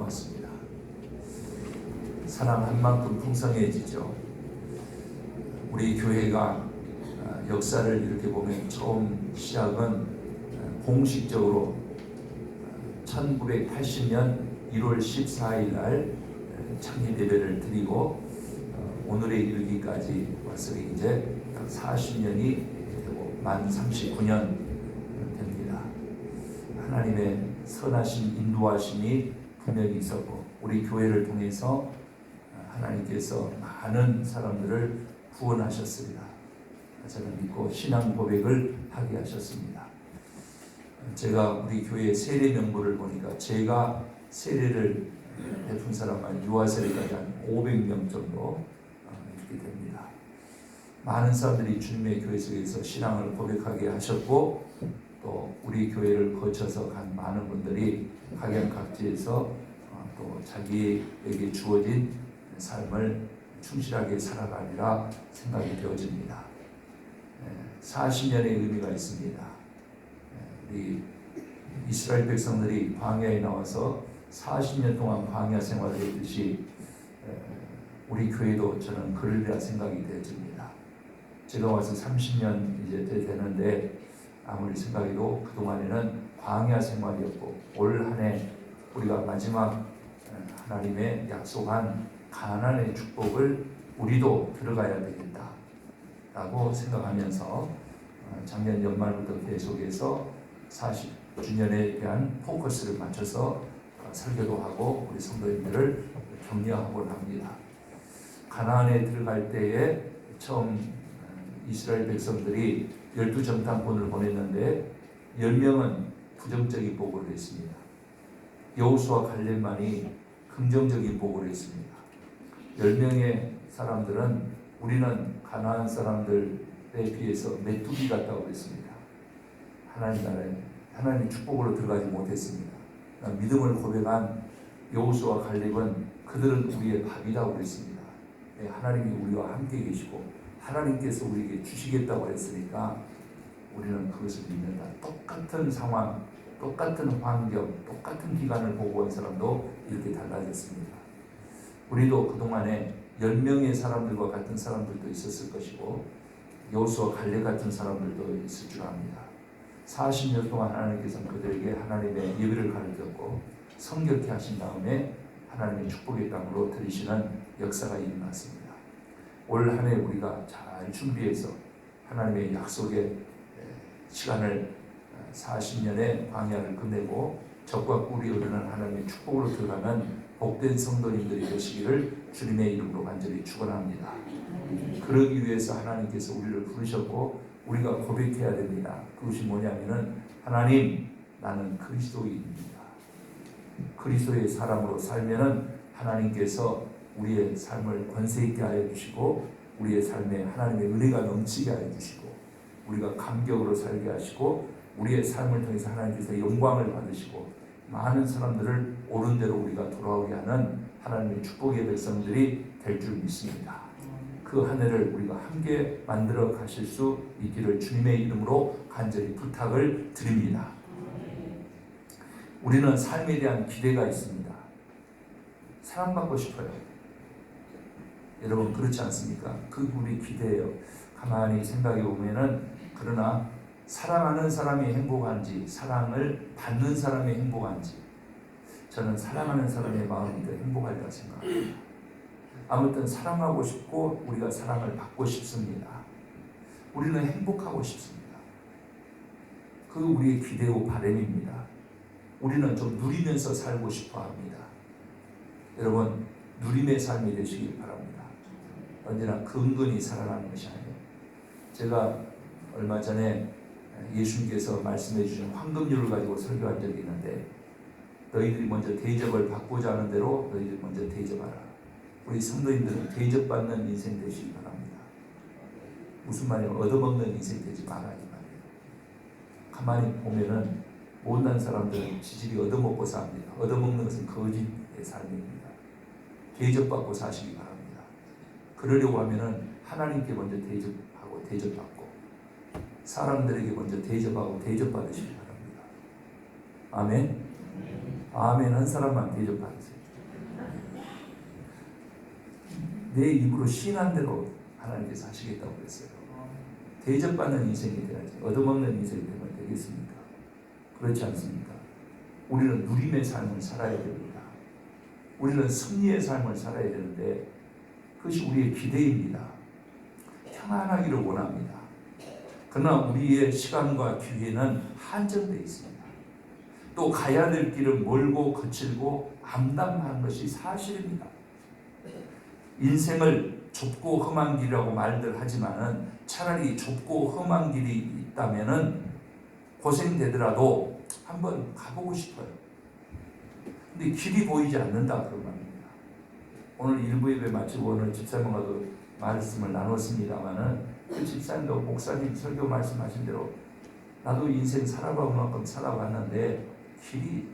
고맙습니다. 사랑한 만큼 풍성해지죠. 우리 교회가 역사를 이렇게 보면 처음 시작은 공식적으로 1980년 1월 14일 날 창립 예배를 드리고 오늘에 이르기까지 와서 이제 딱 40년이 되고 만 39년 됩니다. 하나님의 선하신 인도하심이 분명히 있었고 우리 교회를 통해서 하나님께서 많은 사람들을 구원하셨습니다. 저는 믿고 신앙 고백을 하게 하셨습니다. 제가 우리 교회 세례 명부를 보니까 제가 세례를 베푼 사람만 유아 세례까지 한 500명 정도 이렇게 됩니다. 많은 사람들이 주님의 교회 속에서 신앙을 고백하게 하셨고 또 우리 교회를 거쳐서 간 많은 분들이 각양각지에서 또 자기에게 주어진 삶을 충실하게 살아가리라 생각이 되어집니다. 40년의 의미가 있습니다. 우리 이스라엘 백성들이 광야에 나와서 40년 동안 광야 생활을 했듯이 우리 교회도 저는 그러리라 생각이 되어집니다. 제가 와서 30년 이제 되는데 아무리 생각해도 그동안에는 광야 생활이었고 올 한 해 우리가 마지막 하나님의 약속한 가나안의 축복을 우리도 들어가야 되겠다라고 생각하면서 작년 연말부터 계속해서 40주년에 대한 포커스를 맞춰서 설교도 하고 우리 성도님들을 격려하곤 합니다. 가나안에 들어갈 때에 처음 이스라엘 백성들이 12정탐꾼을 보냈는데 10명은 부정적인 보고를 했습니다. 여호수아 갈렙만이 긍정적인 보고를 했습니다. 10명의 사람들은 우리는 가나안 사람들에 비해서 메뚜기 같다고 그랬습니다. 하나님 나라에 하나님의 축복으로 들어가지 못했습니다. 믿음을 고백한 여호수아 갈렙은 그들은 우리의 밥이라고 그랬습니다. 하나님이 우리와 함께 계시고 하나님께서 우리에게 주시겠다고 했으니까 우리는 그것을 믿는다. 똑같은 상황, 똑같은 환경, 똑같은 기간을 보고 온 사람도 이렇게 달라졌습니다. 우리도 그동안에 10명의 사람들과 같은 사람들도 있었을 것이고 여호수아 갈렙 같은 사람들도 있을 줄 압니다. 40년 동안 하나님께서는 그들에게 하나님의 예배를 가르쳤고 성결케 하신 다음에 하나님의 축복의 땅으로 들이시는 역사가 일어났습니다. 올 한 해 우리가 잘 준비해서 하나님의 약속의 시간을 40년의 광야를 끝내고 적과 꿀이 흐르는 하나님의 축복으로 들어가는 복된 성도님들이 되시기를 주님의 이름으로 간절히 축원합니다. 그러기 위해서 하나님께서 우리를 부르셨고 우리가 고백해야 됩니다. 그것이 뭐냐면은 하나님 나는 그리스도인입니다. 그리스도의 사람으로 살면은 하나님께서 우리의 삶을 권세 있게 하여 주시고 우리의 삶에 하나님의 은혜가 넘치게 하여 주시고 우리가 감격으로 살게 하시고 우리의 삶을 통해서 하나님께서 영광을 받으시고 많은 사람들을 옳은 대로 우리가 돌아오게 하는 하나님의 축복의 백성들이 될 줄 믿습니다. 그 한 해를 우리가 함께 만들어 가실 수 있기를 주님의 이름으로 간절히 부탁을 드립니다. 우리는 삶에 대한 기대가 있습니다. 사랑받고 싶어요. 여러분 그렇지 않습니까? 그 우리 기대예요. 가만히 생각해 보면은 그러나 사랑하는 사람이 행복한지 사랑을 받는 사람이 행복한지 저는 사랑하는 사람의 마음이 더 행복하리라 생각합니다. 아무튼 사랑하고 싶고 우리가 사랑을 받고 싶습니다. 우리는 행복하고 싶습니다. 그 우리의 기대고 바람입니다. 우리는 좀 누리면서 살고 싶어 합니다. 여러분 누림의 삶이 되시길 바랍니다. 언제나 근근히 살아가는 것이 아니에요. 제가 얼마 전에 예수님께서 말씀해 주신 황금률을 가지고 설교한 적이 있는데 너희들이 먼저 대접을 받고자 하는 대로 너희들이 먼저 대접하라. 우리 성도님들은 대접받는 인생 되시기 바랍니다. 무슨 말이냐면 얻어먹는 인생 되지 마라 이 말이에요. 가만히 보면은 못난 사람들은 지질이 얻어먹고 삽니다. 얻어먹는 것은 거짓의 삶입니다. 대접받고 사시기 바랍니다. 그러려고 하면은 하나님께 먼저 대접하고 대접받고 사람들에게 먼저 대접하고 대접받으시기 바랍니다. 아멘. 아멘 한 사람만 대접받으세요. 내 입으로 신한 대로 하나님께서 하시겠다고 그랬어요. 대접받는 인생이 돼야지 얻어먹는 인생이 되면 되겠습니까? 그렇지 않습니까? 우리는 누림의 삶을 살아야 됩니다. 우리는 승리의 삶을 살아야 되는데 그것이 우리의 기대입니다. 평안하기를 원합니다. 그러나 우리의 시간과 기회는 한정되어 있습니다. 또 가야 될 길은 멀고 거칠고 암담한 것이 사실입니다. 인생을 좁고 험한 길이라고 말들 하지만은 차라리 좁고 험한 길이 있다면은 고생되더라도 한번 가보고 싶어요. 근데 길이 보이지 않는다 그런 말입니다. 오늘 일부 예배 마치고 오늘 집사님과도 말씀을 나눴습니다만은 그 집사님도 목사님 설교 말씀하신 대로 나도 인생 살아볼 만큼 살아봤는데 길이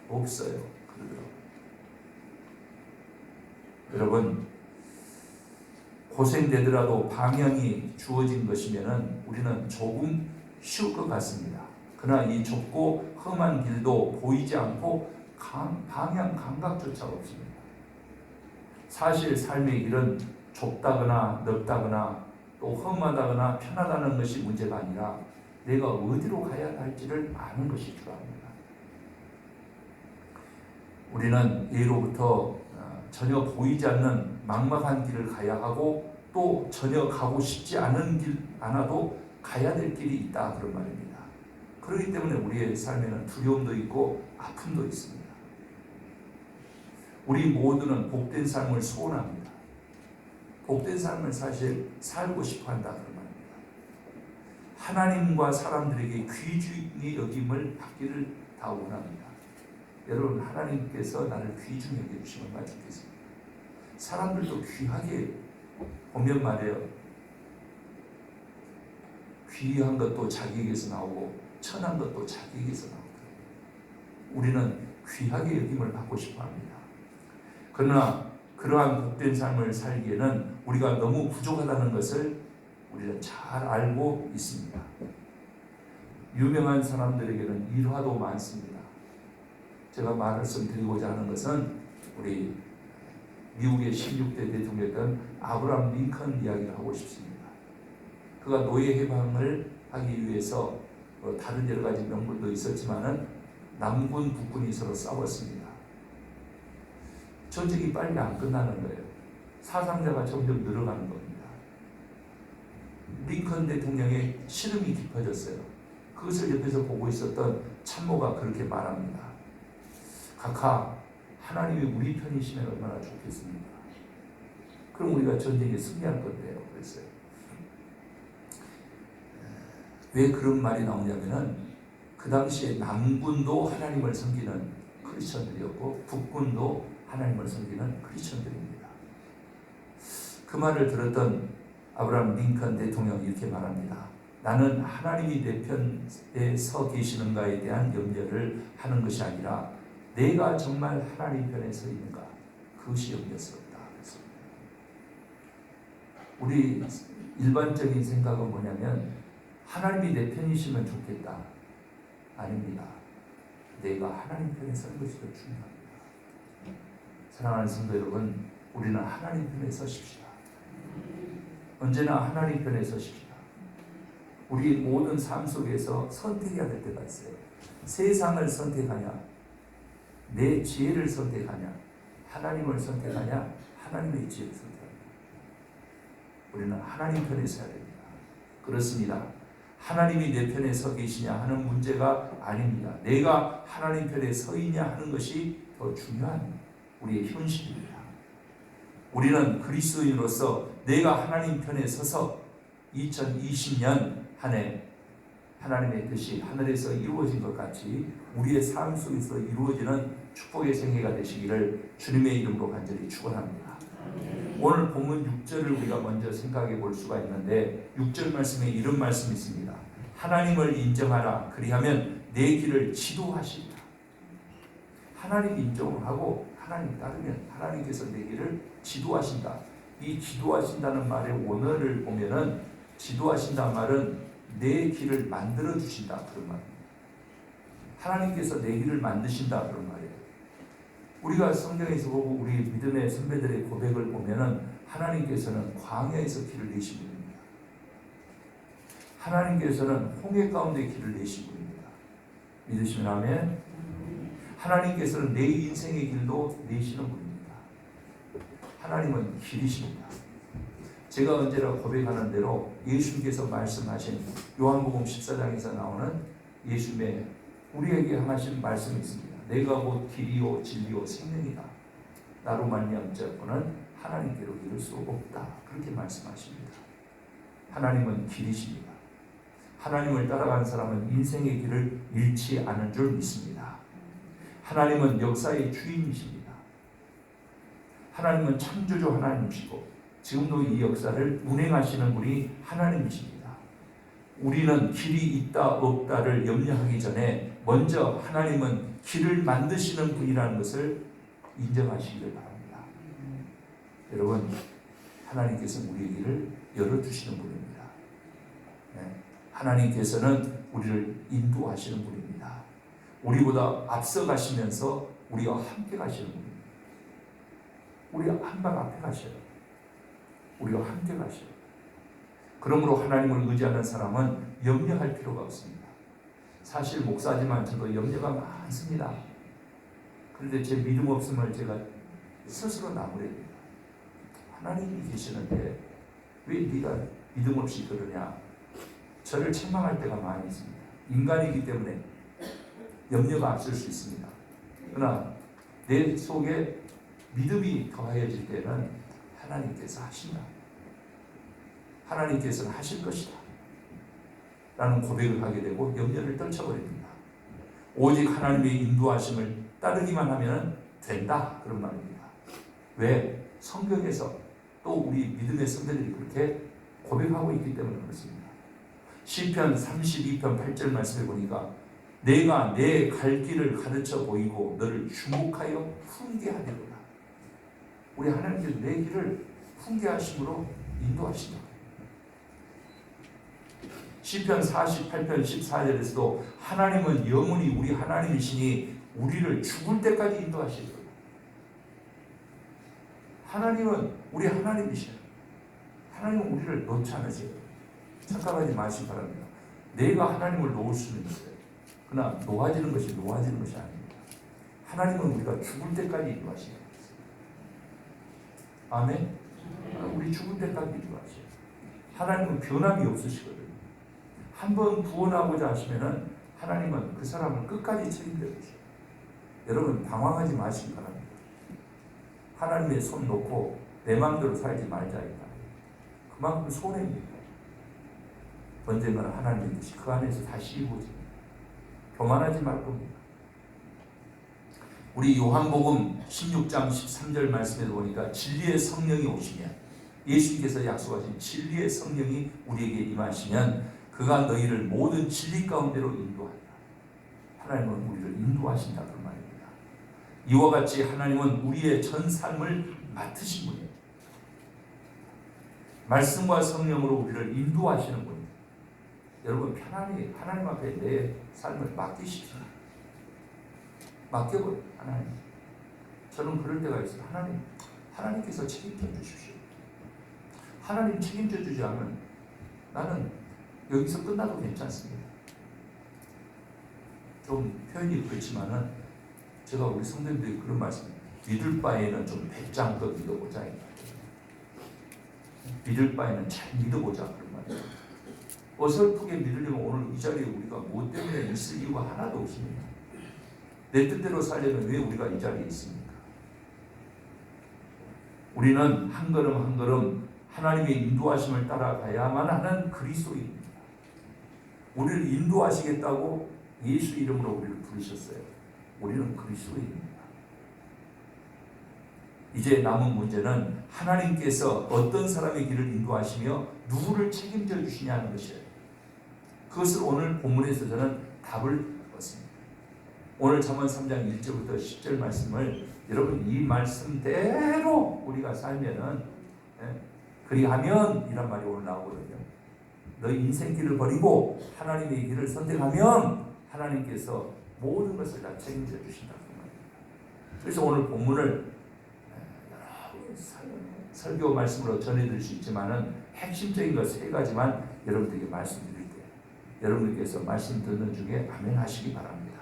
없어요. 그러더라고요. 여러분 고생되더라도 방향이 주어진 것이면은 우리는 조금 쉬울 것 같습니다. 그러나 이 좁고 험한 길도 보이지 않고 방향 감각조차 없습니다. 사실 삶의 길은 좁다거나 넓다거나 또 험하다거나 편하다는 것이 문제가 아니라 내가 어디로 가야 할지를 아는 것이 중요합니다. 우리는 예로부터 전혀 보이지 않는 막막한 길을 가야 하고 또 전혀 가고 싶지 않아도 가야 될 길이 있다 그런 말입니다. 그렇기 때문에 우리의 삶에는 두려움도 있고 아픔도 있습니다. 우리 모두는 복된 삶을 소원합니다. 복된 삶을 사실 살고 싶어한다 그런 말입니다. 하나님과 사람들에게 귀중히 여김을 받기를 다 원합니다. 여러분 하나님께서 나를 귀중히 여겨주시면 얼마나 좋겠습니까? 사람들도 귀하게 보면 말이에요. 귀한 것도 자기에게서 나오고 천한 것도 자기에게서 나오더라고요. 우리는 귀하게 여김을 받고 싶어합니다. 그러나 그러한 복된 삶을 살기에는 우리가 너무 부족하다는 것을 우리는 잘 알고 있습니다. 유명한 사람들에게는 일화도 많습니다. 제가 말씀드리고자 하는 것은 우리 미국의 16대 대통령이었던 아브라함 링컨 이야기를 하고 싶습니다. 그가 노예 해방을 하기 위해서 다른 여러 가지 명분도 있었지만은 남군 북군이 서로 싸웠습니다. 전쟁이 빨리 안 끝나는 거예요. 사상자가 점점 늘어가는 겁니다. 링컨 대통령의 시름이 깊어졌어요. 그것을 옆에서 보고 있었던 참모가 그렇게 말합니다. 각하, 하나님이 우리 편이시면 얼마나 좋겠습니까? 그럼 우리가 전쟁에 승리할 건데요. 그랬어요. 왜 그런 말이 나오냐면은 그 당시에 남군도 하나님을 섬기는 크리스천들이었고 북군도 하나님을 섬기는 크리스천들입니다. 그 말을 들었던 아브라함 링컨 대통령이 이렇게 말합니다. 나는 하나님이 내 편에 서 계시는가에 대한 염려를 하는 것이 아니라 내가 정말 하나님 편에 서 있는가 그것이 염려스럽다. 우리 일반적인 생각은 뭐냐면 하나님이 내 편이시면 좋겠다. 아닙니다. 내가 하나님 편에 선 것이 더 중요합니다. 사랑하는 성도 여러분, 우리는 하나님 편에 서십시다. 언제나 하나님 편에 서십시다. 우리 모든 삶 속에서 선택해야 될 때가 있어요. 세상을 선택하냐, 내 지혜를 선택하냐, 하나님을 선택하냐, 하나님의 지혜를 선택하냐. 우리는 하나님 편에 서야 됩니다. 그렇습니다. 하나님이 내 편에 서 계시냐 하는 문제가 아닙니다. 내가 하나님 편에 서 있냐 하는 것이 더 중요한 우리의 현실입니다. 우리는 그리스도인으로서 내가 하나님 편에 서서 2020년 한 해 하나님의 뜻이 하늘에서 이루어진 것 같이 우리의 삶 속에서 이루어지는 축복의 생애가 되시기를 주님의 이름으로 간절히 축원합니다. 오늘 본문 6절을 우리가 먼저 생각해 볼 수가 있는데 6절 말씀에 이런 말씀이 있습니다. 하나님을 인정하라. 그리하면 내 길을 지도하시리라. 하나님 인정을 하고 하나님 따르면 하나님께서 내 길을 지도하신다. 이 지도하신다는 말의 원어를 보면은 지도하신다는 말은 내 길을 만들어 주신다 그런 말입니다. 하나님께서 내 길을 만드신다 그런 말이에요. 우리가 성경에서 보고 우리 믿음의 선배들의 고백을 보면은 하나님께서는 광야에서 길을 내신 분입니다. 하나님께서는 홍해 가운데 길을 내신 분입니다. 믿으시면 아멘. 하나님께서는 내 인생의 길도 내시는 분입니다. 하나님은 길이십니다. 제가 언제나 고백하는 대로 예수님께서 말씀하신 요한복음 14장에서 나오는 예수님의 우리에게 하신 말씀이 있습니다. 내가 곧 길이요 진리요 생명이다. 나로 말미암지 않고는 하나님께로 이를 수 없다. 그렇게 말씀하십니다. 하나님은 길이십니다. 하나님을 따라가는 사람은 인생의 길을 잃지 않은 줄 믿습니다. 하나님은 역사의 주인이십니다. 하나님은 창조주 하나님이시고 지금도 이 역사를 운행하시는 분이 하나님이십니다. 우리는 길이 있다 없다를 염려하기 전에 먼저 하나님은 길을 만드시는 분이라는 것을 인정하시기를 바랍니다. 여러분, 하나님께서 우리의 길을 열어주시는 분입니다. 하나님께서는 우리를 인도하시는 분입니다. 우리보다 앞서 가시면서 우리와 함께 가시는 분입니다. 우리가 한 발 앞에 가셔요. 우리와 함께 가셔요. 그러므로 하나님을 의지하는 사람은 염려할 필요가 없습니다. 사실 목사지만 저도 염려가 많습니다. 그런데 제 믿음 없음을 제가 스스로 나무랍니다. 하나님이 계시는데 왜 네가 믿음 없이 그러냐? 저를 책망할 때가 많이 있습니다. 인간이기 때문에 염려가 앞설 수 있습니다. 그러나 내 속에 믿음이 더하여질 때는 하나님께서 하신다. 하나님께서는 하실 것이다. 라는 고백을 하게 되고 염려를 떨쳐버립니다. 오직 하나님의 인도하심을 따르기만 하면 된다. 그런 말입니다. 왜? 성경에서 또 우리 믿음의 선배들이 그렇게 고백하고 있기 때문에 그렇습니다. 시편 32편 8절 말씀해 보니까 내가 내 갈 길을 가르쳐 보이고 너를 주목하여 훈계하리로다. 우리 하나님께서 내 길을 훈계하심으로 인도하신다. 시편 48편 14절에서도 하나님은 영원히 우리 하나님이시니 우리를 죽을 때까지 인도하시리로다. 하나님은 우리 하나님이셔요. 하나님은 우리를 놓지 않으세요. 착각하지 마시기 바랍니다. 내가 하나님을 놓을 수는 있어요. 그러나 놓아지는 것이 아닙니다. 하나님은 우리가 죽을 때까지 인도하시는 거예요. 아멘. 우리 죽을 때까지 인도하셔요. 하나님은 변함이 없으시거든요. 한번 구원하고자 하시면은 하나님은 그 사람을 끝까지 책임져 주세요. 여러분 방황하지 마시기 바랍니다. 하나님의 손 놓고 내 마음대로 살지 말자이다. 그만큼 손해입니다. 언젠가는 하나님의 뜻이 그 안에서 다시 이루어집니다. 교만하지 말 겁니다. 우리 요한복음 16장 13절 말씀에 보니까 진리의 성령이 오시면, 예수님께서 약속하신 진리의 성령이 우리에게 임하시면 그가 너희를 모든 진리 가운데로 인도한다. 하나님은 우리를 인도하신다 그 말입니다. 이와 같이 하나님은 우리의 전 삶을 맡으신 분이에요. 말씀과 성령으로 우리를 인도하시는 분이에요. 여러분 편안히 하나님 앞에 내 삶을 맡기십시오. 맡겨버려. 하나님, 저는 그럴 때가 있어요. 하나님께서 책임져 주십시오. 하나님 책임져 주지 않으면 나는 여기서 끝나도 괜찮습니다. 좀 표현이 그렇지만은 제가 우리 성도님들이 그런 말씀, 믿을 바에는 좀 배짱껏 믿어보자. 믿을 바에는 잘 믿어보자 그런 말이에요. 어설프게 믿으려면 오늘 이 자리에 우리가 뭐 때문에 있을 이유가 하나도 없습니다. 내 뜻대로 살려면 왜 우리가 이 자리에 있습니까? 우리는 한 걸음 한 걸음 하나님의 인도하심을 따라가야만 하는 그리스도인입니다. 우리를 인도하시겠다고 예수 이름으로 우리를 부르셨어요. 우리는 그리스도인입니다. 이제 남은 문제는 하나님께서 어떤 사람의 길을 인도하시며 누구를 책임져 주시냐는 것이에요. 그것을 오늘 본문에서 저는 답을 얻었습니다. 오늘 잠언 3장 1절부터 10절 말씀을 여러분 이 말씀대로 우리가 살면은, 그리하면 이란 말이 오늘 나오거든요. 너 인생길을 버리고 하나님의 길을 선택하면 하나님께서 모든 것을 다 책임져 주신다 그 말입니다. 그래서 오늘 본문을 여러 설교 말씀으로 전해드릴 수 있지만은 핵심적인 것 세 가지만 여러분들에게 말씀드릴게요. 여러분들께서 말씀 듣는 중에 아멘 하시기 바랍니다.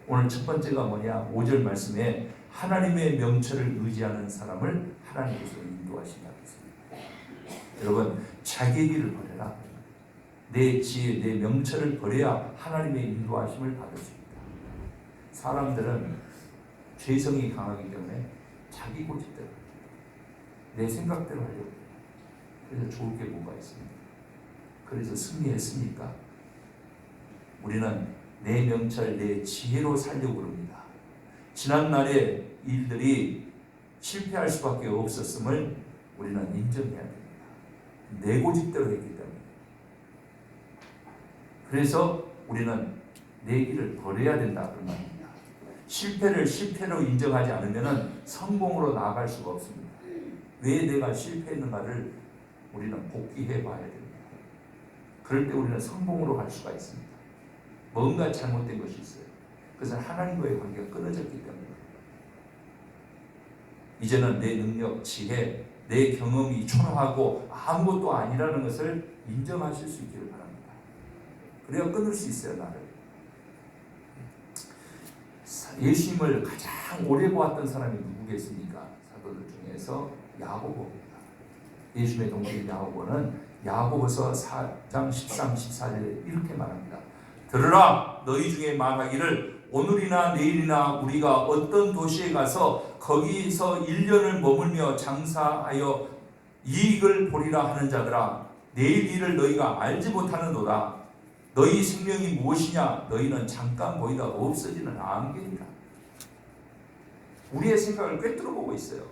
오늘 첫 번째가 뭐냐? 5절 말씀에 하나님의 명철을 의지하는 사람을 하나님께서 인도하신다고 했습니다. 여러분, 자기 길을 버려라. 내 지혜, 내 명철을 버려야 하나님의 인도하심을 받을 수 있다. 사람들은 죄성이 강하기 때문에 자기 고집대로, 내 생각대로 하려고 해요. 그래서 좋을 게 뭐가 있습니까? 그래서 승리했으니까 우리는 내 명철, 내 지혜로 살려고 합니다. 지난날의 일들이 실패할 수밖에 없었음을 우리는 인정해야 됩니다. 내 고집대로 했기 때문에. 그래서 우리는 내 길을 버려야 된다 그 말입니다. 실패를 실패로 인정하지 않으면 성공으로 나아갈 수가 없습니다. 왜 내가 실패했는가를 우리는 복귀해 봐야 됩니다. 그럴 때 우리는 성공으로 갈 수가 있습니다. 뭔가 잘못된 것이 있어요. 그것은 하나님과의 관계가 끊어졌기 때문에. 이제는 내 능력, 지혜, 내 경험이 초라하고 아무것도 아니라는 것을 인정하실 수 있기를 바랍니다. 그래야 끊을 수 있어요, 나를. 예수님을 가장 오래 보았던 사람이 누구겠습니까? 사도들 중에서 야고보입니다. 예수님의 동생 야고보는 야고보서 4장 13, 14절에 이렇게 말합니다. 들으라, 너희 중에 말하기를 오늘이나 내일이나 우리가 어떤 도시에 가서 거기서 1년을 머물며 장사하여 이익을 보리라 하는 자들아, 내일 일을 너희가 알지 못하는도다. 너희 생명이 무엇이냐? 너희는 잠깐 보이다 없어지는 안개니라. 우리의 생각을 꿰뚫어 보고 있어요.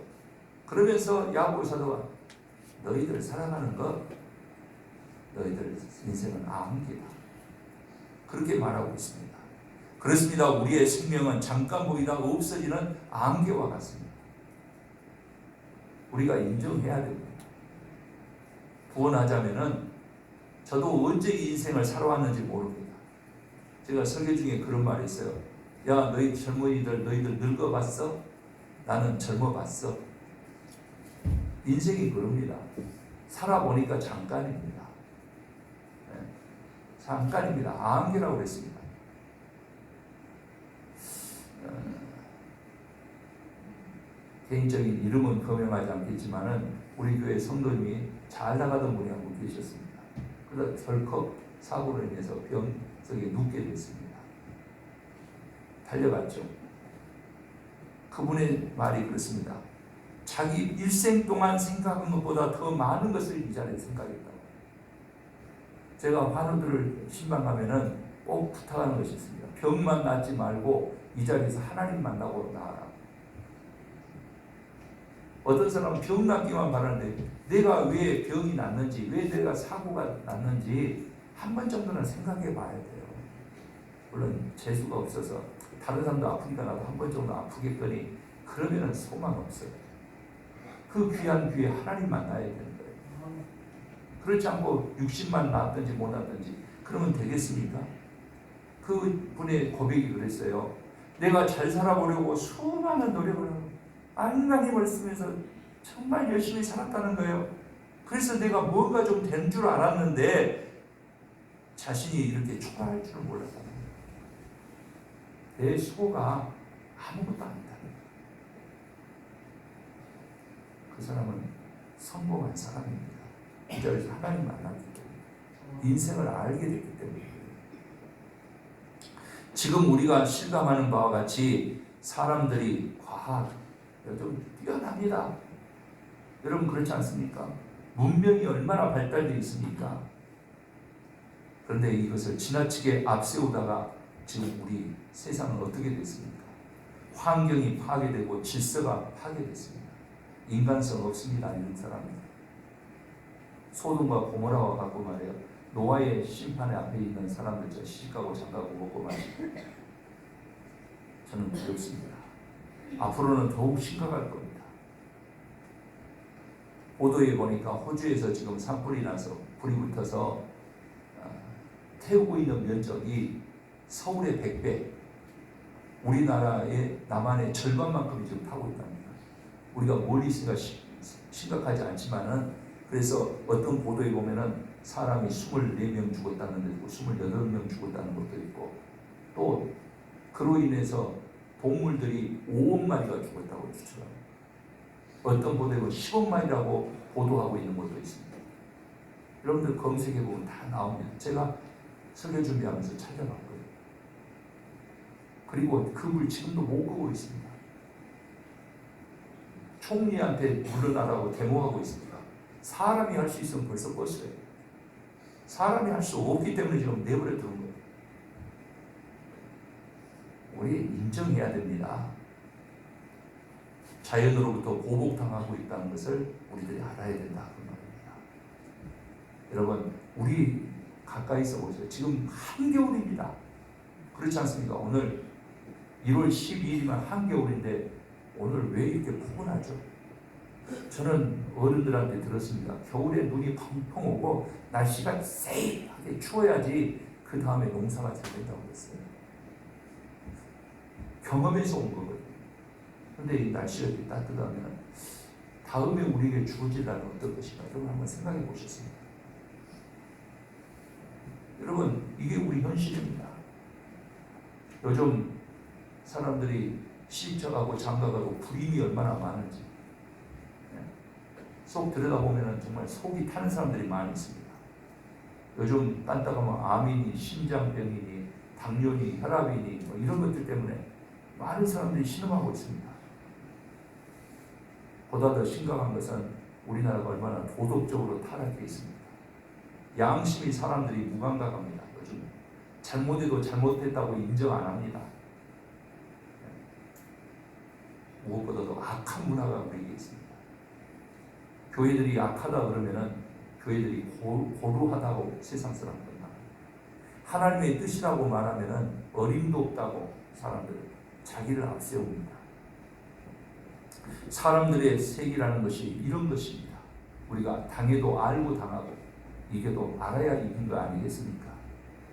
그러면서 야고보 사도가 너희들 살아가는 것, 너희들 인생은 안개다. 그렇게 말하고 있습니다. 그렇습니다. 우리의 생명은 잠깐 보이다 없어지는 안개와 같습니다. 우리가 인정해야 됩니다. 구원하자면은 저도 언제 이 인생을 살아왔는지 모릅니다. 제가 설교 중에 그런 말이 있어요. 야, 너희 젊은이들, 너희들 늙어봤어? 나는 젊어봤어. 인생이 그럽니다. 살아보니까 잠깐입니다. 네. 잠깐입니다. 안개라고 그랬습니다. 개인적인 이름은 거명하지 않겠지만은 우리 교회 성도님이 잘 나가던 분이 한 분 계셨습니다. 그러다 덜컥 사고로 인해서 병석에 눕게 됐습니다. 달려갔죠. 그분의 말이 그렇습니다. 자기 일생 동안 생각한 것보다 더 많은 것을 이 자리에 생각했다고. 제가 환우들을 신방 가면은 꼭 부탁하는 것이 있습니다. 병만 낫지 말고 이 자리에서 하나님 만나고 나아라. 어떤 사람은 병 낫기만 바라는데 내가 왜 병이 났는지, 왜 내가 사고가 났는지 한 번 정도는 생각해 봐야 돼요. 물론 재수가 없어서 다른 사람도 아프니까 나도 한 번 정도 아프겠거니 그러면 소망 없어요. 그 귀한 귀에 하나님 만나야 되는 거예요. 그렇지 않고 60만 낳았든지 못 낳았든지 그러면 되겠습니까? 그 분의 고백이 그랬어요. 내가 잘 살아보려고 수많은 노력을 하고 안간히 힘을 쓰면서 정말 열심히 살았다는 거예요. 그래서 내가 뭔가 좀 된 줄 알았는데 자신이 이렇게 초라할 줄은 몰랐다는 거예요. 내 수고가 아무것도 아니다. 그 사람은 성공한 사람입니다. 이 자리에서 하나님 만났기 때문에, 인생을 알게 됐기 때문에. 지금 우리가 실감하는 바와 같이 사람들이 과학, 좀 뛰어납니다. 여러분 그렇지 않습니까? 문명이 얼마나 발달되어 있습니까? 그런데 이것을 지나치게 앞세우다가 지금 우리 세상은 어떻게 됐습니까? 환경이 파괴되고 질서가 파괴됐습니다. 인간성 없습니다. 이런 사람은 소돔과 고모라와 같고 말이에요. 노아의 심판의 앞에 있는 사람들, 저 시집가고 장가고 먹고 마시고. 저는 두렵습니다. 앞으로는 더욱 심각할 겁니다. 보도에 보니까 호주에서 지금 산불이 나서 불이 붙어서 태우고 있는 면적이 서울의 100배, 우리나라의 남한의 절반만큼이 지금 타고 있답니다. 우리가 멀리 있으니까 심각하지 않지만은, 그래서 어떤 보도에 보면은 사람이 24명 죽었다는 데도 있고 28명 죽었다는 것도 있고, 또 그로 인해서 동물들이 5억 마리가 죽었다고 추측합니다. 어떤 보도에 보면 10억 마리라고 보도하고 있는 것도 있습니다. 여러분들 검색해 보면 다 나옵니다. 제가 설교 준비하면서 찾아봤거든요. 그리고 그 물 지금도 못 끄고 있습니다. 총리한테 물러나라고 데모하고 있습니다. 사람이 할 수 있으면 벌써 껐어요. 사람이 할 수 없기 때문에 지금 내버려 두는 거예요. 우리 인정해야 됩니다. 자연으로부터 보복당하고 있다는 것을 우리들이 알아야 된다, 그 말입니다. 여러분, 우리 가까이서 보세요. 지금 한겨울입니다. 그렇지 않습니까? 오늘 1월 12일이면 한겨울인데 오늘 왜 이렇게 포근하죠? 저는 어른들한테 들었습니다. 겨울에 눈이 펑펑 오고 날씨가 쎄하게 추워야지 그 다음에 농사가 잘 된다고 그랬어요. 경험에서 온 거거든요. 근데 이 날씨가 이렇게 따뜻하면 다음에 우리에게 주어질라는 어떤 것인가, 여러분 한번 생각해 보셨습니다. 여러분, 이게 우리 현실입니다. 요즘 사람들이 시집가고 장가가고 불임이 얼마나 많은지 속 들여다보면 정말 속이 타는 사람들이 많이 있습니다. 요즘 딴따가면 암이니 심장병이니 당뇨니 혈압이니 뭐 이런 것들 때문에 많은 사람들이 신음하고 있습니다. 보다 더 심각한 것은 우리나라가 얼마나 도덕적으로 타락해 있습니다. 양심이 사람들이 무감각합니다. 요즘 잘못해도 잘못했다고 인정 안 합니다. 무엇보다도 악한 문화가 우리에게 있습니다. 교회들이 악하다 그러면은 교회들이 고루하다고 세상 사람들 말합니다. 하나님의 뜻이라고 말하면은 어림도 없다고 사람들 자기를 앞세웁니다. 사람들의 색이라는 것이 이런 것입니다. 우리가 당해도 알고 당하고 이겨도 알아야 이긴 거 아니겠습니까?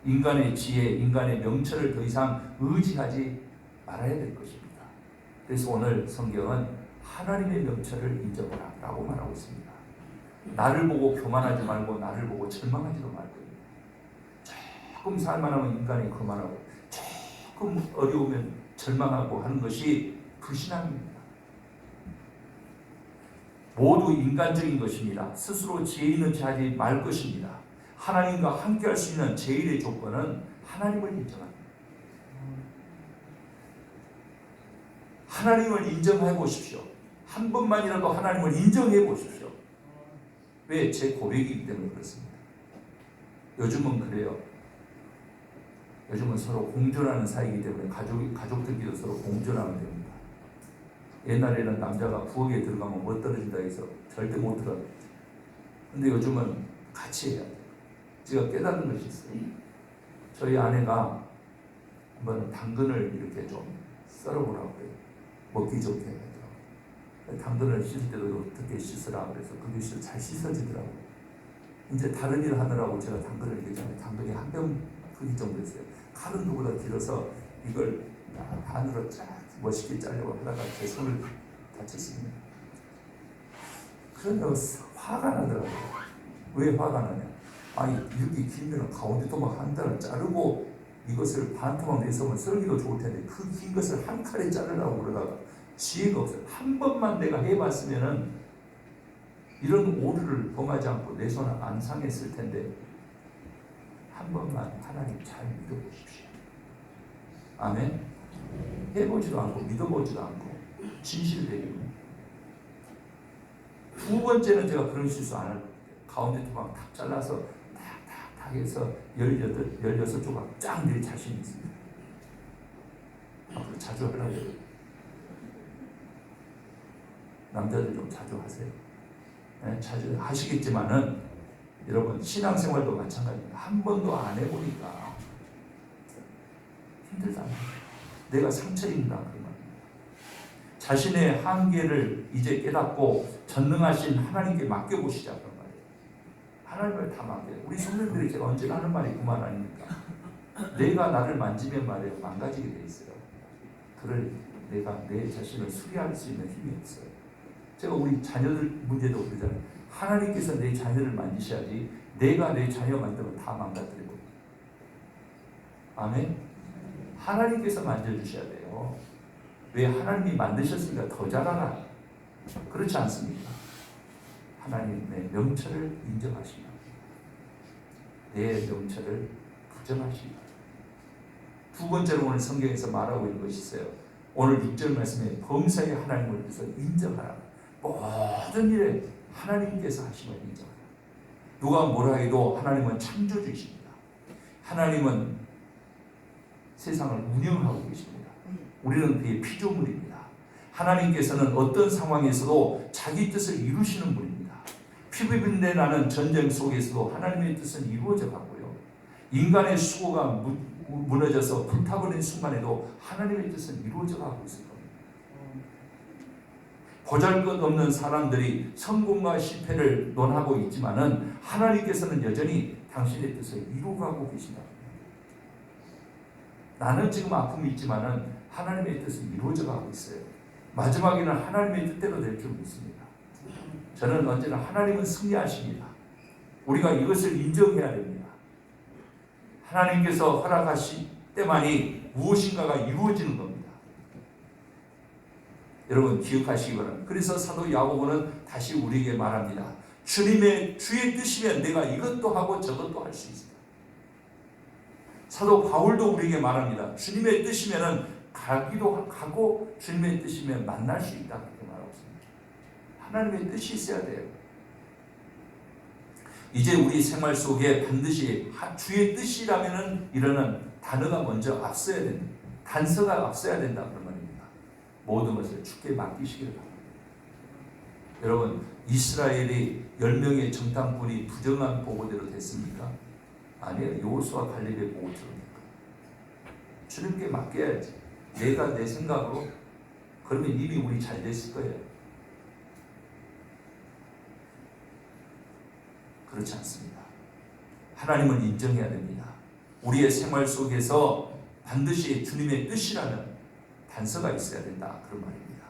인간의 지혜, 인간의 명철을 더 이상 의지하지 말아야 될 것입니다. 그래서 오늘 성경은 하나님의 명철을 인정하라 라고 말하고 있습니다. 나를 보고 교만하지 말고 나를 보고 절망하지도 말고, 조금 살만하면 인간이 거만하고 조금 어려우면 절망하고 하는 것이 불신앙입니다. 모두 인간적인 것입니다. 스스로 지혜 있는 체 하지 말 것입니다. 하나님과 함께 할 수 있는 제일의 조건은 하나님을 인정합니다. 하나님을 인정해 보십시오. 한 번만이라도 하나님을 인정해 보십시오. 왜? 제 고백이기 때문에 그렇습니다. 요즘은 그래요. 요즘은 서로 공존하는 사이이기 때문에 가족들끼리 서로 공존하면 됩니다. 옛날에는 남자가 부엌에 들어가면 못 떨어진다 해서 절대 못 들어가요. 근데 요즘은 같이 해야 돼요. 제가 깨달은 것이 있어요. 저희 아내가 한번 당근을 이렇게 좀 썰어보라고 해요. 먹기 좋게 해가지고. 당근을 씻을 때도 어떻게 씻으라 그래서 그게 잘 씻어지더라고요. 이제 다른 일 하느라고 제가 당근을 이렇게 전에 당근이 한 병 크기 정도 됐어요. 칼은 누구보다 길어서 이걸 반으로 쫙 멋있게 자르려고 하다가 제 손을 다쳤습니다. 그러면 화가 나더라고요. 왜 화가 나냐? 아니 이렇게 길면 가운데 토막 한 달을 자르고 이것을 반 토막 내서면 썰기도 좋을 텐데 그 긴 것을 한 칼에 자르려고 그러다가 지혜가 없어요. 한 번만 내가 해봤으면은 이런 오류를 범하지 않고 내 손을 안 상했을 텐데, 한 번만 하나님 잘 믿어보십시오. 아멘. 해보지도 않고 믿어보지도 않고 진실되게. 두 번째는 제가 그런 실수 안 할 거예요. 가운데 토막 탁 잘라서 탁 해서 16조각 쫙 낼 자신이 있습니다. 앞으로 자주 하려고. 남자들 좀 자주 하세요. 네, 자주 하시겠지만은 여러분 신앙생활도 마찬가지입니다. 한 번도 안 해보니까 힘들다. 내가 상처 입는다 그 말입니다. 자신의 한계를 이제 깨닫고 전능하신 하나님께 맡겨보시자 그런 말이에요. 하나님을 다 맡겨요. 우리 성도님들이 제가 언제나 하는 말이 그 말 아닙니까? 내가 나를 만지면 말이에요 망가지게 돼 있어요. 그럴 내가 내 자신을 수리할 수 있는 힘이 없어요. 제가 우리 자녀들 문제도 그러잖아요. 하나님께서 내 자녀를 만지셔야지 내가 내 자녀 만들면 다 망가뜨리고. 아멘. 하나님께서 만져주셔야 돼요. 왜? 하나님이 만드셨으니까 더 잘하라. 그렇지 않습니까? 하나님의 명철을 인정하시며 내 명철을 부정하시며. 두 번째로 오늘 성경에서 말하고 있는 것이 있어요. 오늘 6절 말씀에 범사에 하나님을 위해서 인정하라. 모든 일에 하나님께서 하심을 인정하라. 누가 뭐라 해도 하나님은 창조주이십니다. 하나님은 세상을 운영하고 계십니다. 우리는 그의 피조물입니다. 하나님께서는 어떤 상황에서도 자기 뜻을 이루시는 분입니다. 피부빈대라는 전쟁 속에서도 하나님의 뜻은 이루어져 가고요. 인간의 수고가 무너져서 불타버린 순간에도 하나님의 뜻은 이루어져 가고 있을 겁니다. 보잘것없는 사람들이 성공과 실패를 논하고 있지만은 하나님께서는 여전히 당신의 뜻을 이루어가고 계신다. 나는 지금 아픔이 있지만은 하나님의 뜻은 이루어져 가고 있어요. 마지막에는 하나님의 뜻대로 될 줄 믿습니다. 저는 언제나 하나님은 승리하십니다. 우리가 이것을 인정해야 됩니다. 하나님께서 허락하실 때만이 무엇인가가 이루어지는 겁니다. 여러분 기억하시기 바랍니다. 그래서 사도 야고보는 다시 우리에게 말합니다. 주의 뜻이면 내가 이것도 하고 저것도 할 수 있습니다. 사도 바울도 우리에게 말합니다. 주님의 뜻이면 가기도 하고 주님의 뜻이면 만날 수 있다. 그렇게 말하고 있습니다. 하나님의 뜻이 있어야 돼요. 이제 우리 생활 속에 반드시 주의 뜻이라면 이러는 단어가 먼저 앞서야 된다. 단서가 앞서야 된다. 그런 말입니다. 모든 것을 주께 맡기시기를 바랍니다. 여러분 이스라엘이 10명의 정탐꾼이 부정한 보고대로 됐습니까? 아니에요. 여호수아 갈렙의 보고처럼니까. 주님께 맡겨야지. 내가 내 생각으로 그러면 이미 우리 잘 됐을 거예요. 그렇지 않습니다. 하나님을 인정해야 됩니다. 우리의 생활 속에서 반드시 주님의 뜻이라는 단서가 있어야 된다. 그런 말입니다.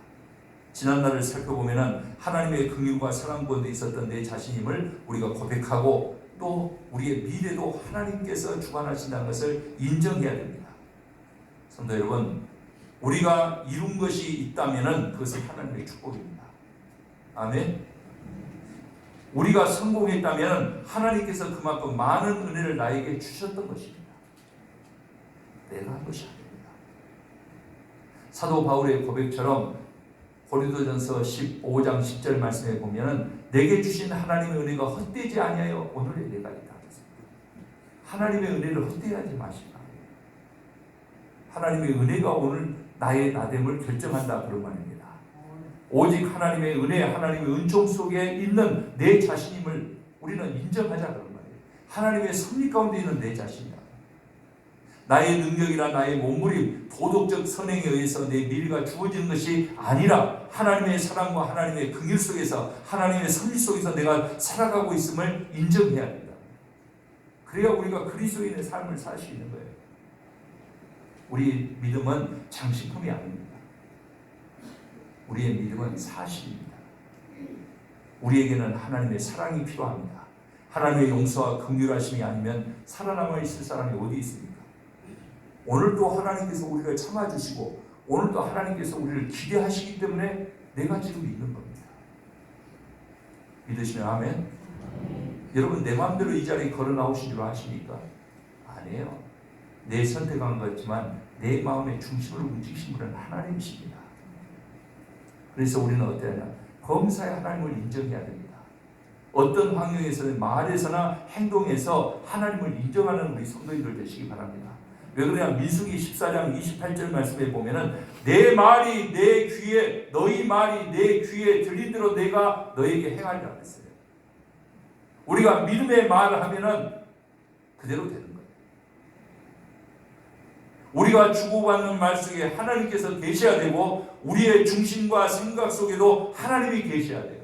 지난날을 살펴보면 하나님의 긍휼과 사랑 가운데 있었던 내 자신임을 우리가 고백하고 또 우리의 미래도 하나님께서 주관하신다는 것을 인정해야 됩니다. 성도 여러분, 우리가 이룬 것이 있다면 그것은 하나님의 축복입니다. 아멘. 우리가 성공했다면 하나님께서 그만큼 많은 은혜를 나에게 주셨던 것입니다. 내가 한 것이 아닙니다. 사도 바울의 고백처럼 고린도전서 15장 10절 말씀에 보면 내게 주신 하나님의 은혜가 헛되지 아니하여 오늘의 내가 있다. 하나님의 은혜를 헛되하지 마시라. 하나님의 은혜가 오늘 나의 나됨을 결정한다. 그런 말입니다. 오직 하나님의 은혜, 하나님의 은총 속에 있는 내 자신임을 우리는 인정하자. 그런 말이에요. 하나님의 섭리 가운데 있는 내 자신이야. 나의 능력이나 나의 몸부림, 도덕적 선행에 의해서 내 미래가 주어지는 것이 아니라 하나님의 사랑과 하나님의 긍휼 속에서 하나님의 섭리 속에서 내가 살아가고 있음을 인정해야 합니다. 그래야 우리가 그리스도인의 삶을 살 수 있는 거예요. 우리 믿음은 장식품이 아닙니다. 우리의 믿음은 사실입니다. 우리에게는 하나님의 사랑이 필요합니다. 하나님의 용서와 긍휼하심이 아니면 살아남아 있을 사람이 어디 있습니까? 오늘도 하나님께서 우리를 참아주시고 오늘도 하나님께서 우리를 기대하시기 때문에 내가 지금 있는 겁니다. 믿으시면 아멘? 여러분 내 마음대로 이 자리에 걸어 나오신 줄 아십니까? 아니에요. 내 선택한 거지만 내 마음의 중심을 움직이신 분은 하나님이십니다. 그래서 우리는 어때야 하냐? 범사에 하나님을 인정해야 됩니다. 어떤 환경에서는 말에서나 행동에서 하나님을 인정하는 우리 성도님들 되시기 바랍니다. 왜 그러냐? 민수기 14장 28절 말씀에 보면은 내 말이 내 귀에 너희 말이 내 귀에 들린 대로 내가 너에게 행하리라 했어요. 우리가 믿음의 말을 하면은 그대로 되는 거예요. 우리가 주고받는 말 속에 하나님께서 계셔야 되고 우리의 중심과 생각 속에도 하나님이 계셔야 돼요.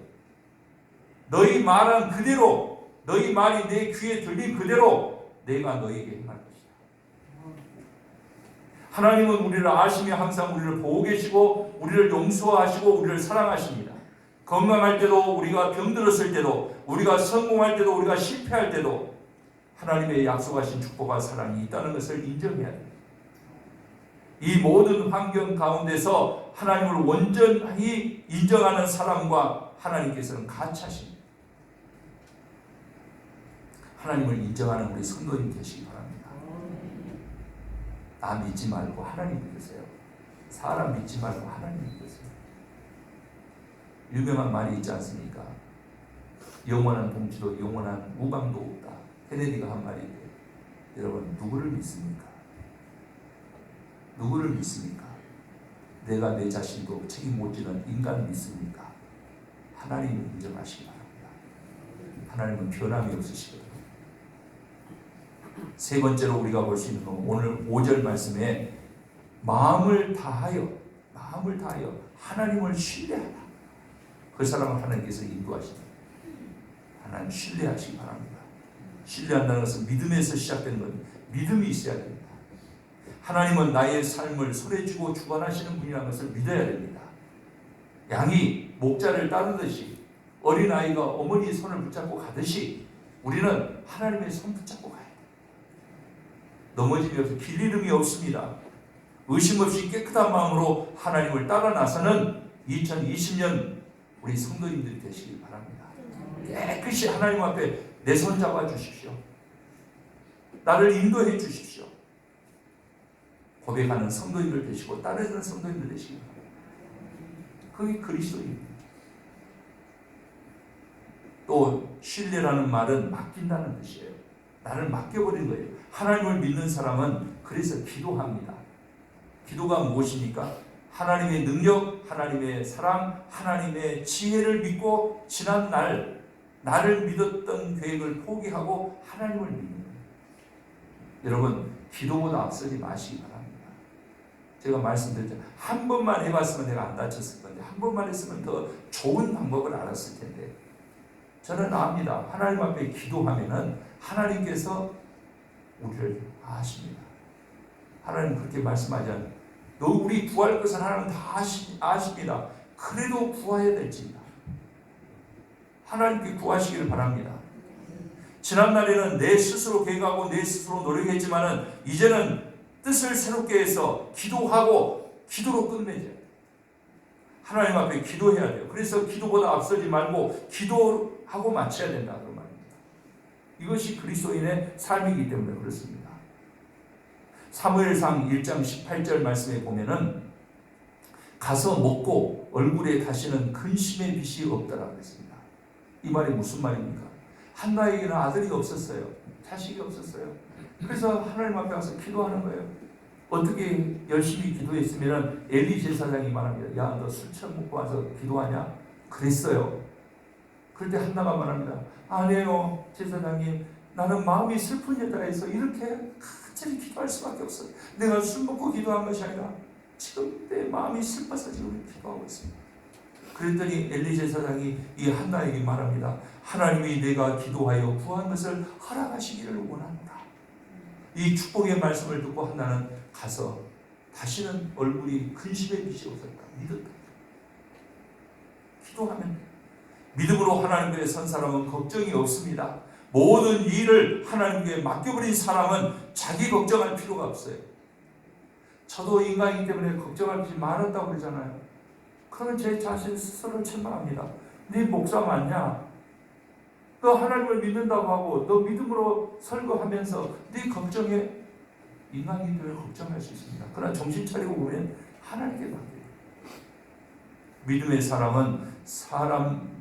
너희 말한 그대로 너희 말이 내 귀에 들린 그대로 내가 너에게 행할 것이다. 하나님은 우리를 아시며 항상 우리를 보고 계시고 우리를 용서하시고 우리를 사랑하십니다. 건강할 때도, 우리가 병들었을 때도, 우리가 성공할 때도, 우리가 실패할 때도 하나님의 약속하신 축복과 사랑이 있다는 것을 인정해야 됩니다. 이 모든 환경 가운데서 하나님을 온전히 인정하는 사람과 하나님께서는 같이 하십니다. 하나님을 인정하는 우리 성도님 되시기 바랍니다. 나 믿지 말고 하나님 믿으세요. 사람 믿지 말고 하나님 믿으세요. 유명한 말이 있지 않습니까? 영원한 동지도 영원한 우방도 없다. 케네디가 한 말인데, 여러분 누구를 믿습니까? 누구를 믿습니까? 내가 내 자신도 책임 못 지는 인간을 믿습니까? 하나님을 인정하시기 바랍니다. 하나님은 변함이 없으시거든요. 세 번째로 우리가 볼 수 있는 건 오늘 5절 말씀에 마음을 다하여 하나님을 신뢰하라. 그 사람을 하나님께서 인도하십니다. 하나님 신뢰하시기 바랍니다. 신뢰한다는 것은 믿음에서 시작되는 겁니다. 믿음이 있어야 됩니다. 하나님은 나의 삶을 손에 쥐고 주관하시는 분이라는 것을 믿어야 됩니다. 양이 목자를 따르듯이, 어린아이가 어머니의 손을 붙잡고 가듯이 우리는 하나님의 손 붙잡고 가야 돼요. 넘어짐이 없어 길 잃음이 없습니다. 의심 없이 깨끗한 마음으로 하나님을 따라 나서는 2020년 우리 성도님들이 되시길 바랍니다. 깨끗이 하나님 앞에 내 손 잡아 주십시오. 나를 인도해 주십시오. 고백하는 성도님들 되시고 따르는 성도님들 되시기 바랍니다. 그게 그리스도입니다. 또 신뢰라는 말은 맡긴다는 뜻이에요. 나를 맡겨버린 거예요. 하나님을 믿는 사람은 그래서 기도합니다. 기도가 무엇입니까? 하나님의 능력, 하나님의 사랑, 하나님의 지혜를 믿고 지난 날 나를 믿었던 계획을 포기하고 하나님을 믿는 거예요. 여러분 기도보다 앞서지 마시기 바랍니다. 제가 말씀드렸잖아요. 한 번만 해봤으면 내가 안 다쳤을 건데 한 번만 했으면 더 좋은 방법을 알았을 텐데, 저는 압니다. 하나님 앞에 기도하면은 하나님께서 우리를 아십니다. 하나님 그렇게 말씀하잖아요. 너 우리 구할 것을 하나님 다 아십니다. 그래도 구해야 될지입니다. 하나님께 구하시기를 바랍니다. 지난날에는 내 스스로 계획하고 내 스스로 노력했지만은 이제는 뜻을 새롭게 해서 기도하고 기도로 끝내자. 하나님 앞에 기도해야 돼요. 그래서 기도보다 앞서지 말고 기도하고 마쳐야 된다 그 말입니다. 이것이 그리스도인의 삶이기 때문에 그렇습니다. 사무엘상 1장 18절 말씀에 보면은 가서 먹고 얼굴에 다시는 근심의 빛이 없더라 그랬습니다. 이 말이 무슨 말입니까? 한나에게는 아들이 없었어요. 자식이 없었어요. 그래서 하나님 앞에 가서 기도하는 거예요. 어떻게 열심히 기도했으면 엘리 제사장이 말합니다. 야, 너 술 처음 먹고 와서 기도하냐? 그랬어요. 그럴 때 한나가 말합니다. 아니에요, 제사장님. 나는 마음이 슬픈 여자에서 이렇게 간절히 기도할 수밖에 없어요. 내가 술 먹고 기도한 것이 아니라 지금 내 마음이 슬퍼서 지금 기도하고 있습니다. 그랬더니 엘리 제사장이 이 한나에게 말합니다. 하나님이 내가 기도하여 구한 것을 허락하시기를 원한다. 이 축복의 말씀을 듣고 한나는 가서 다시는 얼굴이 근심의 빛이 없었다. 믿었다. 기도하면 믿음으로 하나님께 선 사람은 걱정이 없습니다. 모든 일을 하나님께 맡겨버린 사람은 자기 걱정할 필요가 없어요. 저도 인간이기 때문에 걱정할 것이 많았다고 그러잖아요. 그러면 제 자신 스스로를 책망합니다. 네 목사 맞냐? 너 하나님을 믿는다고 하고 너 믿음으로 설거하면서 네 걱정에 인간이기 때문에 걱정할 수 있습니다. 그러나 정신 차리고 보면 하나님께 맡겨요. 믿음의 사람은 사람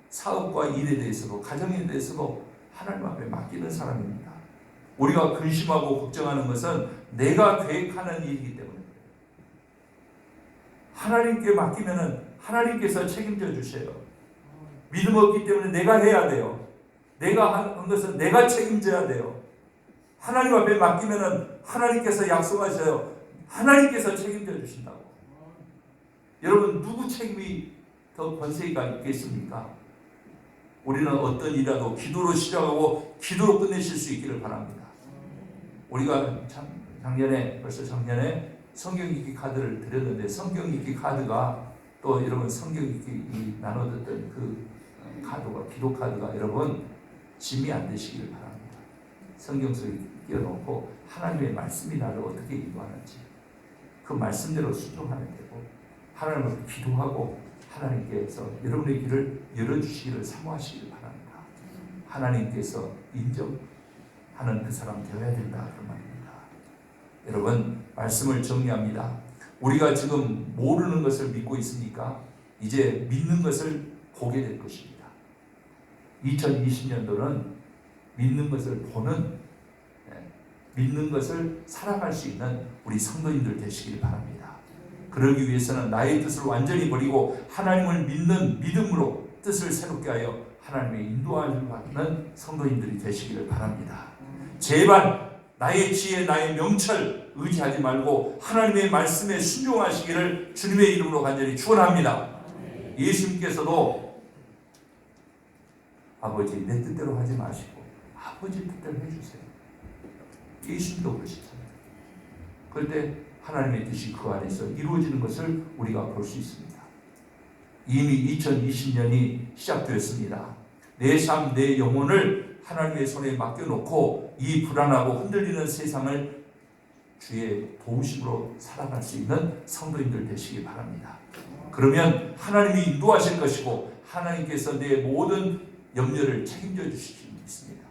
사업과 일에 대해서도 가정에 대해서도 하나님 앞에 맡기는 사람입니다. 우리가 근심하고 걱정하는 것은 내가 계획하는 일이기 때문에 하나님께 맡기면은 하나님께서 책임져 주세요. 믿음 없기 때문에 내가 해야 돼요. 내가 한 것은 내가 책임져야 돼요. 하나님 앞에 맡기면은 하나님께서 약속하셔요. 하나님께서 책임져 주신다고. 여러분 누구 책임이 더 권세가 있겠습니까? 우리는 어떤 일이라도 기도로 시작하고 기도로 끝내실 수 있기를 바랍니다. 우리가 벌써 작년에 성경 읽기 카드를 드렸는데 성경 읽기 카드가 또 여러분 성경 읽기 나눠줬던 그 카드가 기도 카드가 여러분 짐이 안 되시기를 바랍니다. 성경 속에 끼워놓고 하나님의 말씀이 나를 어떻게 인도하는지 그 말씀대로 순종하면 되고 하나님을 기도하고 하나님께서 여러분의 길을 열어주시기를 사모하시기를 바랍니다. 하나님께서 인정하는 그 사람 되어야 된다 그 말입니다. 여러분 말씀을 정리합니다. 우리가 지금 모르는 것을 믿고 있으니까 이제 믿는 것을 보게 될 것입니다. 2020년도는 믿는 것을 보는 믿는 것을 살아갈 수 있는 우리 성도님들 되시길 바랍니다. 그러기 위해서는 나의 뜻을 완전히 버리고 하나님을 믿는 믿음으로 뜻을 새롭게 하여 하나님의 인도함을 받는 성도님들이 되시기를 바랍니다. 제발 나의 지혜, 나의 명철 의지하지 말고 하나님의 말씀에 순종하시기를 주님의 이름으로 간절히 축원합니다. 예수님께서도 아버지 내 뜻대로 하지 마시고 아버지 뜻대로 해주세요. 예수님도 그러시잖아요. 그런데 하나님의 뜻이 그 안에서 이루어지는 것을 우리가 볼 수 있습니다. 이미 2020년이 시작되었습니다. 내 삶, 내 영혼을 하나님의 손에 맡겨놓고 이 불안하고 흔들리는 세상을 주의 도우심으로 살아갈 수 있는 성도님들 되시기 바랍니다. 그러면 하나님이 인도하실 것이고 하나님께서 내 모든 염려를 책임져 주실 수 있습니다.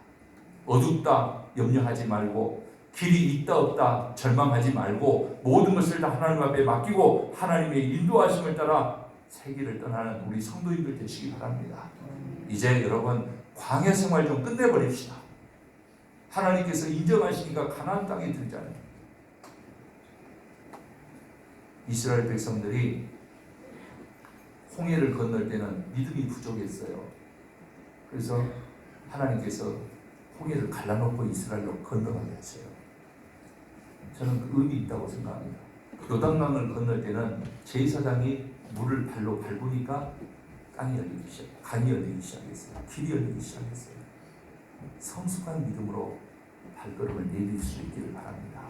어둡다 염려하지 말고 길이 있다 없다 절망하지 말고 모든 것을 다 하나님 앞에 맡기고 하나님의 인도하심을 따라 새 길을 떠나는 우리 성도님들 되시기 바랍니다. 이제 여러분 광야 생활 좀 끝내버립시다. 하나님께서 인정하시니까 가나안 땅에 들잖아요. 이스라엘 백성들이 홍해를 건널 때는 믿음이 부족했어요. 그래서 하나님께서 홍해를 갈라놓고 이스라엘로 건너가게 했어요. 저는 그 의미 있다고 생각합니다. 요단강을 건널 때는 제사장이 물을 발로 밟으니까 강이 열리기 시작했어요. 길이 열리기 시작했어요. 성숙한 믿음으로 발걸음을 내딜 수 있기를 바랍니다.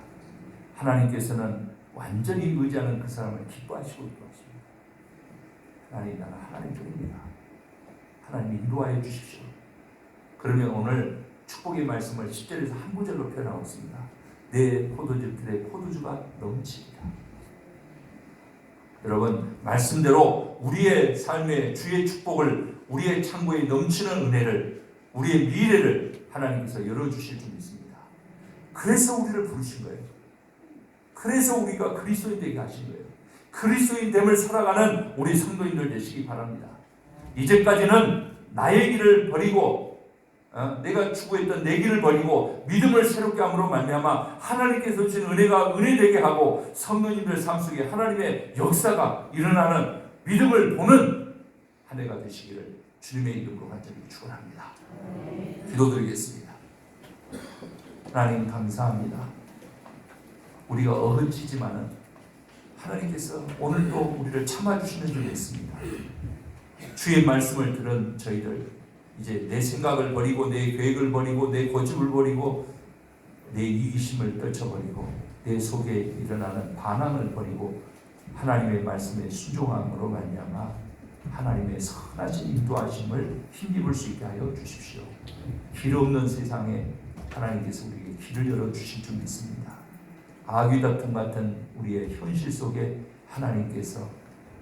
하나님께서는 완전히 의지하는 그 사람을 기뻐하시고 있습니다. 하나님 나는 하나님뿐입니다. 하나님 인도하여 주십시오. 그러면 오늘 축복의 말씀을 10절에서 한 구절로 표현하고 있습니다. 내 포도즙들의 포도주가 넘칩니다. 여러분 말씀대로 우리의 삶의 주의 축복을 우리의 창고에 넘치는 은혜를 우리의 미래를 하나님께서 열어주실 줄 믿습니다. 그래서 우리를 부르신 거예요. 그래서 우리가 그리스도인 되게 하신 거예요. 그리스도인 됨을 살아가는 우리 성도인들 되시기 바랍니다. 이제까지는 나의 길을 버리고 내가 추구했던 내 길을 버리고 믿음을 새롭게 함으로 말미암아 하나님께서 주신 은혜가 은혜되게 하고 성도님들 삶 속에 하나님의 역사가 일어나는 믿음을 보는 한 해가 되시기를 주님의 이름으로 간절히 축원합니다. 기도드리겠습니다. 하나님 감사합니다. 우리가 어긋지지만은 하나님께서 오늘도 우리를 참아주시는 줄 믿습니다. 주의 말씀을 들은 저희들 이제 내 생각을 버리고 내 계획을 버리고 내 고집을 버리고 내 이기심을 떨쳐버리고 내 속에 일어나는 반항을 버리고 하나님의 말씀에 순종함으로 말미암아 하나님의 선하신 인도하심을 힘입을 수 있게 하여 주십시오. 길 없는 세상에 하나님께서 우리에게 길을 열어주실 줄 믿습니다. 악의 다툼 같은 우리의 현실 속에 하나님께서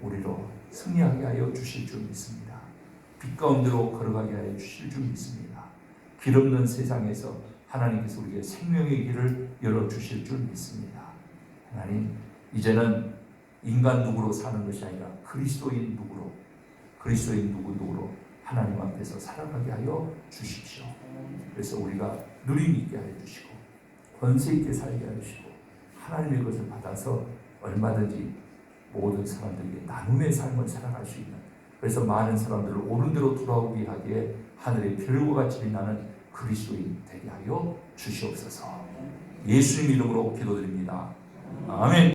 우리로 승리하게 하여 주실 줄 믿습니다. 빛 가운데로 걸어가게 하여 주실 줄 믿습니다. 길 없는 세상에서 하나님께서 우리에게 생명의 길을 열어주실 줄 믿습니다. 하나님 이제는 인간 누구로 사는 것이 아니라 그리스도인 누구로 하나님 앞에서 살아가게 하여 주십시오. 그래서 우리가 누림 있게 하여 주시고 권세 있게 살게 하시고 하나님의 것을 받아서 얼마든지 모든 사람들에게 나눔의 삶을 살아갈 수 있는 그래서 많은 사람들을 옳은 대로 돌아오게 하기에 하늘의 별과 같이 빛나는 그리스도인 되게 하여 주시옵소서. 예수님 이름으로 기도드립니다. 아멘.